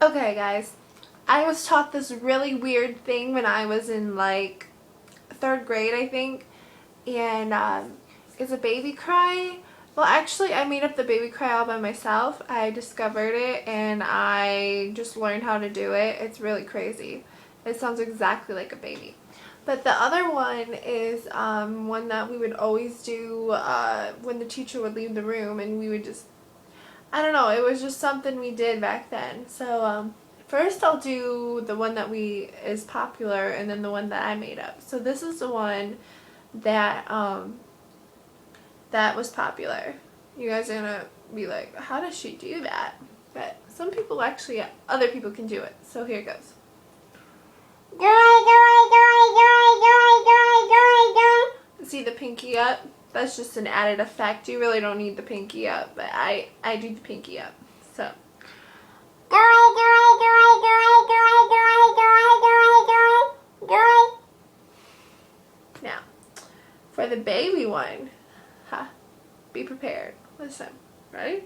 Okay, guys, I was taught this really weird thing when I was in like 3rd grade, I think, and it's a baby cry. Well, actually, I made up the baby cry all by myself. I discovered it and I just learned how to do it. It's really crazy. It sounds exactly like a baby. But the other one is one that we would always do when the teacher would leave the room, and we would just, I don't know, it was just something we did back then. So first I'll do the one that is popular, and then the one that I made up. So this is the one that that was popular. You guys are gonna be like, how does she do that? But some people actually, other people can do it. So here it goes. See the pinky up? That's just an added effect. You really don't need the pinky up, but I do the pinky up. So. Now, for the baby one, be prepared. Listen, ready?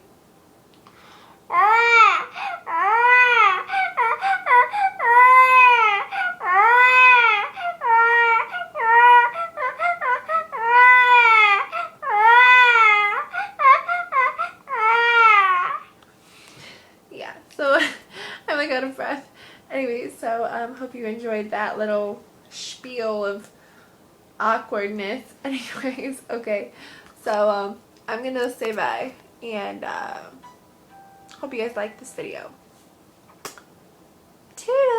Yeah, so I'm like out of breath. Anyway, so hope you enjoyed that little spiel of awkwardness. Anyways, okay, so I'm gonna say bye, and hope you guys like this video. Toodles!